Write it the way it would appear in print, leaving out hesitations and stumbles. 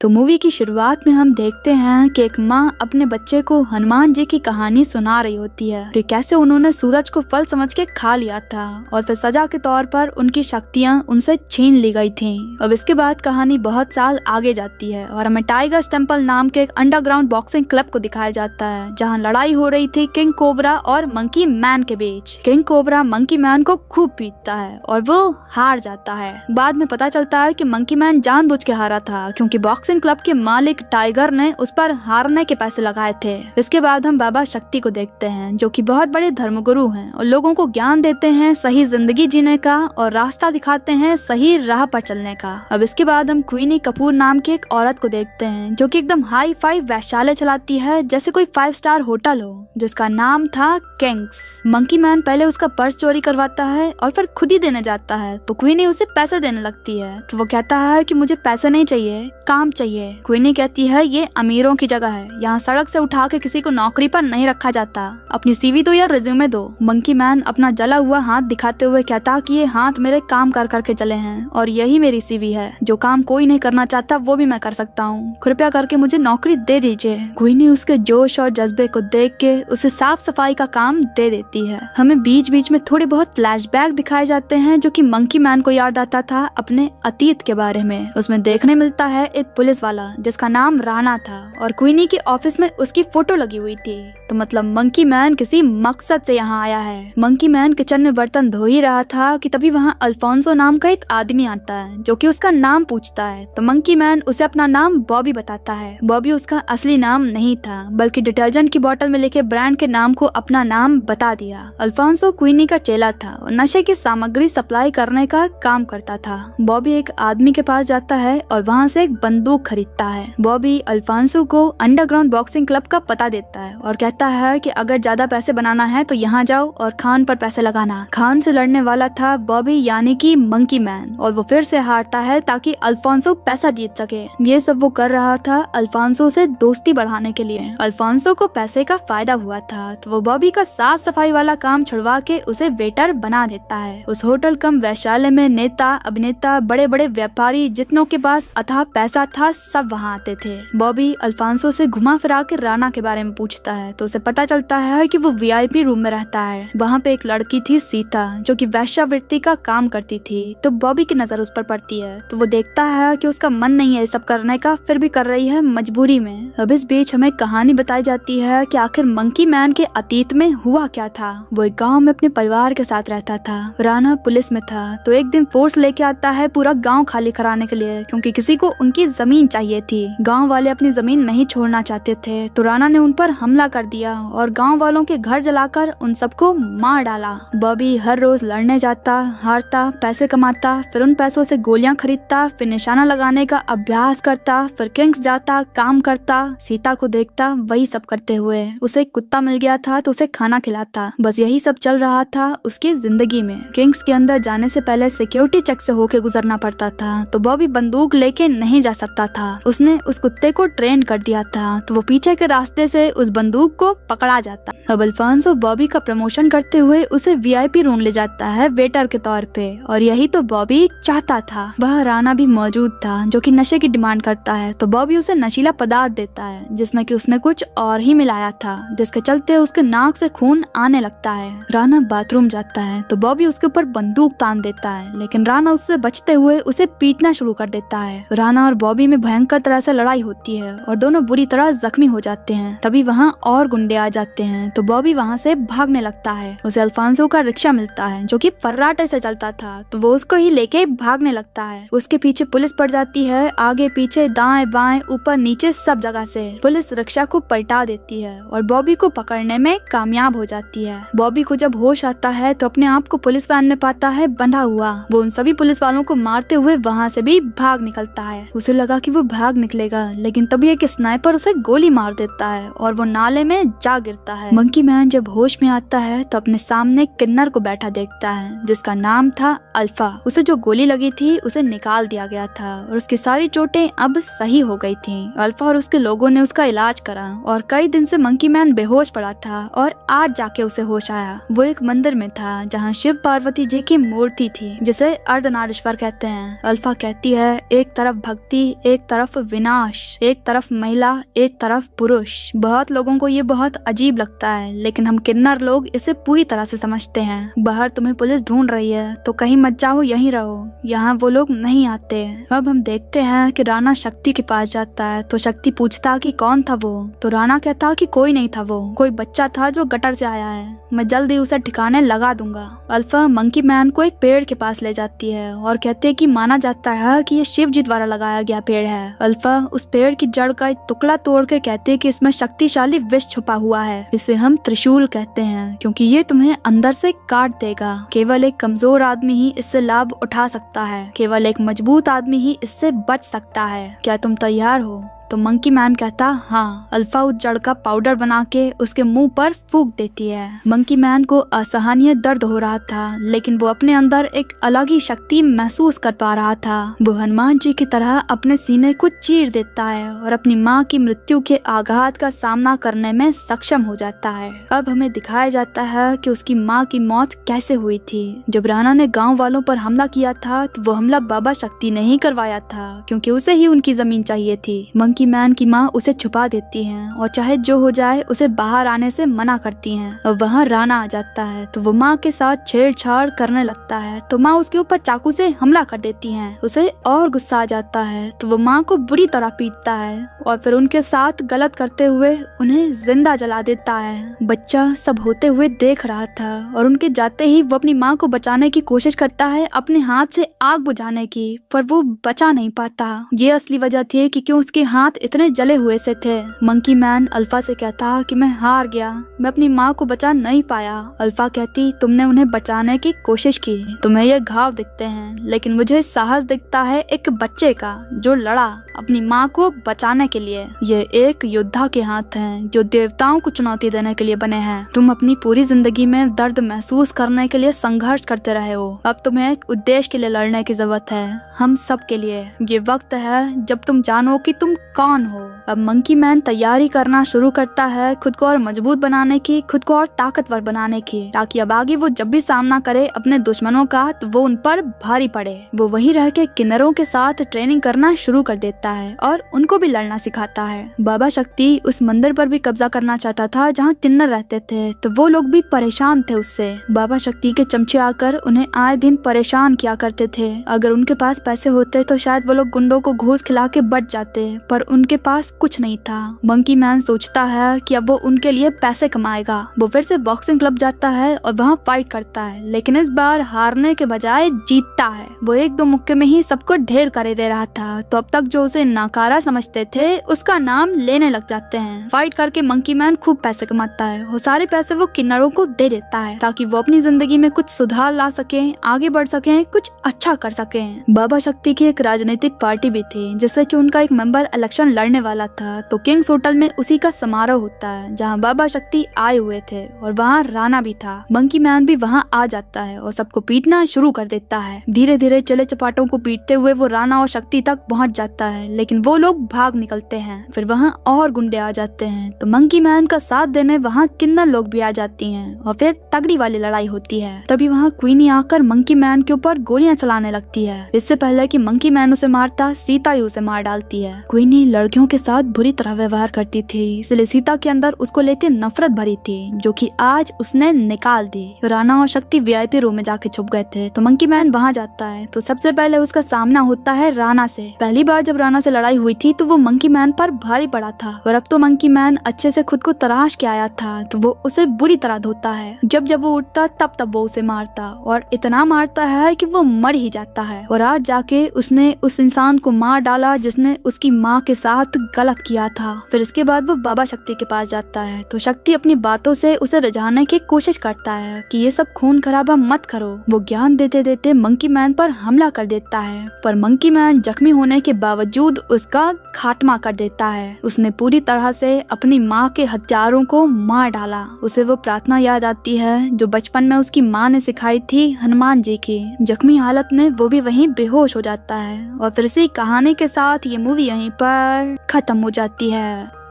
तो मूवी की शुरुआत में हम देखते हैं कि एक माँ अपने बच्चे को हनुमान जी की कहानी सुना रही होती है कि कैसे उन्होंने सूरज को फल समझ के खा लिया था और फिर सजा के तौर पर उनकी शक्तियाँ उनसे छीन ली गई थी। अब इसके बाद कहानी बहुत साल आगे जाती है और हमें टाइगर्स टेम्पल नाम के एक अंडरग्राउंड बॉक्सिंग क्लब को दिखाया जाता है, जहाँ लड़ाई हो रही थी किंग कोबरा और मंकी मैन के बीच। किंग कोबरा मंकी मैन को खूब पीटता है और वो हार जाता है। बाद में पता चलता है कि मंकी मैन जानबूझ के हारा था क्योंकि बॉक्सिंग क्लब के मालिक टाइगर ने उस पर हारने के पैसे लगाए थे। इसके बाद हम बाबा शक्ति को देखते हैं, जो कि बहुत बड़े धर्मगुरु हैं और लोगों को ज्ञान देते हैं सही जिंदगी जीने का और रास्ता दिखाते हैं सही राह पर चलने का। अब इसके बाद हम क्वीनी कपूर नाम की एक औरत को देखते हैं, जो कि एकदम हाई फाई वैश्यालय चलाती है, जैसे कोई 5 स्टार होटल हो, जिसका नाम था किंग्स। मंकी मैन पहले उसका पर्स चोरी करवाता है और फिर खुद ही देने जाता है, तो क्वीनी उसे पैसे देने लगती है। तो वो कहता है कि मुझे पैसे नहीं चाहिए, काम चाहिए। क्वीनी कहती है ये अमीरों की जगह है, यहाँ सड़क से उठा के किसी को नौकरी पर नहीं रखा जाता, अपनी सीवी दो या रिज्यूमे दो। मंकी मैन अपना जला हुआ हाथ दिखाते हुए कहता कि ये हाथ मेरे काम कर करके चले हैं और यही मेरी सीवी है, जो काम कोई नहीं करना चाहता वो भी मैं कर सकता हूँ, कृपया करके मुझे नौकरी दे दीजिए। क्वीनी उसके जोश और जज्बे को देख के उसे साफ सफाई का काम दे देती है। हमें बीच बीच में थोड़े बहुत फ्लैशबैक दिखाए जाते हैं, जो कि मंकी मैन को याद आता था अपने अतीत के बारे में। उसमें देखने मिलता है एक पुलिस वाला जिसका नाम राणा था और क्वीनी के ऑफिस में उसकी फोटो लगी हुई थी। तो मतलब मंकी मैन किसी मकसद से यहाँ आया है। मंकी मैन किचन में बर्तन धो ही रहा था कि तभी वहाँ अल्फोंसो नाम का एक आदमी आता है, जो कि उसका नाम पूछता है। तो मंकी मैन उसे अपना नाम बॉबी बताता है। बॉबी उसका असली नाम नहीं था, बल्कि डिटर्जेंट की बोतल में लिखे ब्रांड के नाम को अपना नाम बता दिया। अल्फोंसो क्वीनी का चेला था और नशे की सामग्री सप्लाई करने का काम करता था। बॉबी एक आदमी के पास जाता है और वहाँ से एक बंदूक खरीदता है। बॉबी अल्फोंसो को अंडरग्राउंड बॉक्सिंग क्लब का पता देता है और कहता है कि अगर ज्यादा पैसे बनाना है तो यहाँ जाओ और खान पर पैसे लगाना। खान से लड़ने वाला था बॉबी यानी कि मंकी मैन, और वो फिर से हारता है ताकि अल्फोंसो पैसा जीत सके। ये सब वो कर रहा था अल्फोंसो से दोस्ती बढ़ाने के लिए। अल्फोंसो को पैसे का फायदा हुआ था, तो वो बॉबी का साफ सफाई वाला काम छुड़वा के उसे वेटर बना देता है। उस होटल कम वैश्यालय में नेता, अभिनेता, बड़े बड़े व्यापारी जितनों के पास अथाह पैसा था सब वहाँ आते थे। बॉबी अल्फोंसो से घुमा फिरा के राणा के बारे में पूछता है, तो उसे पता चलता है कि वो वीआईपी रूम में रहता है। वहाँ पे एक लड़की थी सीता, जो कि वैश्यावृत्ति का काम करती थी। तो बॉबी की नजर उस पर पड़ती है, तो वो देखता है कि उसका मन नहीं है सब करने का, फिर भी कर रही है मजबूरी में। अब इस बीच हमें कहानी बताई जाती है कि आखिर मंकी मैन के अतीत में हुआ क्या था। वो एक गाँव में अपने परिवार के साथ रहता था। राणा पुलिस में था, तो एक दिन फोर्स लेके आता है पूरा गाँव खाली कराने के लिए, क्योंकि किसी को उनकी जमीन चाहिए थी। गाँव वाले अपनी जमीन नहीं छोड़ना चाहते थे, तो राणा ने उन पर हमला कर दिया और गांव वालों के घर जलाकर उन सबको मार डाला। बॉबी हर रोज लड़ने जाता, हारता, पैसे कमाता, फिर उन पैसों से गोलियां खरीदता, फिर निशाना लगाने का अभ्यास करता, फिर किंग्स जाता, काम करता, सीता को देखता, वही सब करते हुए उसे एक कुत्ता मिल गया था तो उसे खाना खिलाता। बस यही सब चल रहा था उसकी जिंदगी में। किंग्स के अंदर जाने से पहले सिक्योरिटी चेक से होके गुजरना पड़ता था, तो बॉबी बंदूक लेके नहीं जा सकता था। उसने उस कुत्ते को ट्रेन कर दिया था, तो वो पीछे के रास्ते से उस बंदूक को पकड़ा जाता। अब अल्फोंसो बॉबी का प्रमोशन करते हुए उसे वीआईपी रूम ले जाता है वेटर के तौर पे, और यही तो बॉबी चाहता था। वह राणा भी मौजूद था, जो कि नशे की डिमांड करता है, तो बॉबी उसे नशीला पदार्थ देता है, जिसमें कि उसने कुछ और ही मिलाया था, जिसके चलते उसके नाक से खून आने लगता है। राणा बाथरूम जाता है, तो बॉबी उसके ऊपर बंदूक तान देता है, लेकिन राणा उससे बचते हुए उसे पीटना शुरू कर देता है। राणा और बॉबी में भयंकर तरह से लड़ाई होती है और दोनों बुरी तरह जख्मी हो जाते हैं। तभी वहाँ और गुंडे आ जाते हैं, तो बॉबी वहाँ से भागने लगता है। उसे अल्फोंसो का रिक्शा मिलता है, जो कि फर्राटे से चलता था, तो वो उसको ही लेके भागने लगता है। उसके पीछे पुलिस पड़ जाती है, आगे पीछे दाएं बाएं ऊपर नीचे सब जगह से। पुलिस रिक्शा को पलटा देती है और बॉबी को पकड़ने में कामयाब हो जाती है। बॉबी को जब होश आता है तो अपने आप को पुलिस वैन में पाता है बंधा हुआ। वो उन सभी पुलिस वालों को मारते हुए वहाँ से भी भाग निकलता है। उसे लगा कि वो भाग निकलेगा, लेकिन तभी एक स्नाइपर उसे गोली मार देता है और वो नाले में में जा गिरता है। मंकी मैन जब होश में आता है तो अपने सामने किन्नर को बैठा देखता है जिसका नाम था अल्फा। उसे जो गोली लगी थी उसे निकाल दिया गया था और उसकी सारी चोटें अब सही हो गई थी। अल्फा और उसके लोगों ने उसका इलाज करा और कई दिन से मंकी मैन बेहोश पड़ा था और आज जाके उसे होश आया। वो एक मंदिर में था जहाँ शिव पार्वती जी की मूर्ति थी जिसे अर्धनारीश्वर कहते हैं। अल्फा कहती है, एक तरफ भक्ति, एक तरफ विनाश, एक तरफ महिला, एक तरफ पुरुष। बहुत लोगों को ये बहुत अजीब लगता है लेकिन हम किन्नर लोग इसे पूरी तरह से समझते हैं। बाहर तुम्हें पुलिस ढूंढ रही है तो कहीं मत जाओ, यहीं रहो, यहाँ वो लोग नहीं आते। अब हम देखते हैं कि राणा शक्ति के पास जाता है तो शक्ति पूछता कि कौन था वो, तो राणा कहता कि कोई नहीं था, वो कोई बच्चा था जो गटर से आया है, मैं जल्दी उसे ठिकाने लगा दूंगा। अल्फा मंकी मैन को एक पेड़ के पास ले जाती है और कहते हैं कि माना जाता है कि ये शिव जी द्वारा लगाया गया पेड़ है। अल्फा उस पेड़ की जड़ का एक टुकड़ा तोड़ के कहते हैं कि इसमें शक्तिशाली विष छुपा हुआ है, इसे हम त्रिशूल कहते हैं क्योंकि ये तुम्हें अंदर से काट देगा। केवल एक कमजोर आदमी ही इससे लाभ उठा सकता है, केवल एक मजबूत आदमी ही इससे बच सकता है। क्या तुम तैयार हो? तो मंकी मैन कहता हाँ। अल्फा उस जड़ का पाउडर बना के उसके मुंह पर फूंक देती है। मंकी मैन को असहनीय दर्द हो रहा था लेकिन वो अपने अंदर एक अलग ही शक्ति महसूस कर पा रहा था। वो हनुमान जी की तरह अपने सीने को चीर देता है और अपनी माँ की मृत्यु के आघात का सामना करने में सक्षम हो जाता है। अब हमें दिखाया जाता है कि उसकी माँ की मौत कैसे हुई थी। जब राणा ने गाँव वालों पर हमला किया था तो वो हमला बाबा शक्ति ने ही करवाया था क्योंकि उसे ही उनकी जमीन चाहिए थी। मंकी मैन की माँ उसे छुपा देती हैं और चाहे जो हो जाए उसे बाहर आने से मना करती हैं। और वहाँ राणा आ जाता है तो वो माँ के साथ छेड़छाड़ करने लगता है तो माँ उसके ऊपर चाकू से हमला कर देती हैं। उसे और गुस्सा आ जाता है तो वो माँ को बुरी तरह पीटता है और फिर उनके साथ गलत करते हुए उन्हें जिंदा जला देता है। बच्चा सब होते हुए देख रहा था और उनके जाते ही वो अपनी माँ को बचाने की कोशिश करता है अपने हाथ से आग बुझाने की, पर वो बचा नहीं पाता। ये असली वजह थी कि क्यों उसके हाथ इतने जले हुए से थे। मंकी मैन अल्फा से कहता कि मैं हार गया, मैं अपनी माँ को बचा नहीं पाया। अल्फा कहती तुमने उन्हें बचाने की कोशिश की, तुम्हें ये घाव दिखते हैं लेकिन मुझे साहस दिखता है एक बच्चे का जो लड़ा अपनी माँ को बचाने के लिए। ये एक योद्धा के हाथ हैं जो देवताओं को चुनौती देने के लिए बने हैं। तुम अपनी पूरी जिंदगी में दर्द महसूस करने के लिए संघर्ष करते रहे हो, अब तुम्हें एक उद्देश्य के लिए लड़ने की जरूरत है, हम सब के लिए। ये वक्त है जब तुम जानो कि तुम कौन हो। अब मंकी मैन तैयारी करना शुरू करता है खुद को और मजबूत बनाने की, खुद को और ताकतवर बनाने की, ताकि अब आगे वो जब भी सामना करे अपने दुश्मनों का तो वो उन पर भारी पड़े। वो वहीं रह के किन्नरों के साथ ट्रेनिंग करना शुरू कर देता है और उनको भी लड़ना सिखाता है। बाबा शक्ति उस मंदिर पर भी कब्जा करना चाहता था जहाँ किन्नर रहते थे तो वो लोग भी परेशान थे उससे। बाबा शक्ति के चमचे आकर उन्हें आए दिन परेशान किया करते थे। अगर उनके पास पैसे होते तो शायद वो लोग गुंडों को घूस खिला के बच जाते, पर उनके पास कुछ नहीं था। मंकी मैन सोचता है कि अब वो उनके लिए पैसे कमाएगा। वो फिर से बॉक्सिंग क्लब जाता है और वहाँ फाइट करता है लेकिन इस बार हारने के बजाय जीतता है। वो एक दो मुक्के में ही सबको ढेर करे दे रहा था तो अब तक जो उसे नाकारा समझते थे उसका नाम लेने लग जाते हैं। फाइट करके मंकी मैन खूब पैसे कमाता है और सारे पैसे वो किन्नरों को दे देता है ताकि वो अपनी जिंदगी में कुछ सुधार ला सके, आगे बढ़ सके, कुछ अच्छा कर सके। बाबा शक्ति की एक राजनीतिक पार्टी भी थी जिससे कि उनका एक मेंबर इलेक्शन लड़ने वाला था तो किंग्स होटल में उसी का समारोह होता है जहाँ बाबा शक्ति आए हुए थे और वहाँ राणा भी था। मंकी मैन भी वहाँ आ जाता है और सबको पीटना शुरू कर देता है। धीरे धीरे चले चपाटों को पीटते हुए वो राणा और शक्ति तक पहुँच जाता है लेकिन वो लोग भाग निकलते हैं। फिर वहाँ और गुंडे आ जाते हैं तो मंकी मैन का साथ देने वहाँ किन्नर लोग भी आ जाती हैं और फिर तगड़ी वाली लड़ाई होती है। तभी वहाँ क्वीनी आकर मंकी मैन के ऊपर गोलियां चलाने लगती है। इससे पहले कि मंकी मैन उसे मारता, सीता ही उसे मार डालती है। क्वीनी लड़कियों के साथ बुरी तरह व्यवहार करती थी इसलिए सीता के अंदर उसको लेते नफरत भरी थी जो कि आज उसने निकाल दी। राणा और शक्ति वीआईपी रूम में जाके छुप गए थे तो मंकी मैन वहाँ जाता है तो सबसे पहले उसका सामना होता है राणा से। पहली बार जब राणा से लड़ाई हुई थी तो वो मंकी मैन पर भारी पड़ा था और अब तो मंकी मैन अच्छे से खुद को तराश के आया था तो वो उसे बुरी तरह धोता है। जब जब वो उठता तब तब वो उसे मारता और इतना मारता है कि वो मर ही जाता है। और आज जाके उसने उस इंसान को मार डाला जिसने उसकी माँ के के साथ गलत किया था। फिर इसके बाद वो बाबा शक्ति के पास जाता है तो शक्ति अपनी बातों से उसे रिझाने की कोशिश करता है कि ये सब खून खराबा मत करो। वो ज्ञान देते देते मंकी मैन पर हमला कर देता है, पर मंकी मैन जख्मी होने के बावजूद उसका खात्मा कर देता है। उसने पूरी तरह से अपनी माँ के हत्यारों को मार डाला। उसे वो प्रार्थना याद आती है जो बचपन में उसकी माँ ने सिखाई थी हनुमान जी की। जख्मी हालत में वो भी वहीं बेहोश हो जाता है और फिर इसी कहानी के साथ ये मूवी यहीं पर खत्म हो जाती है।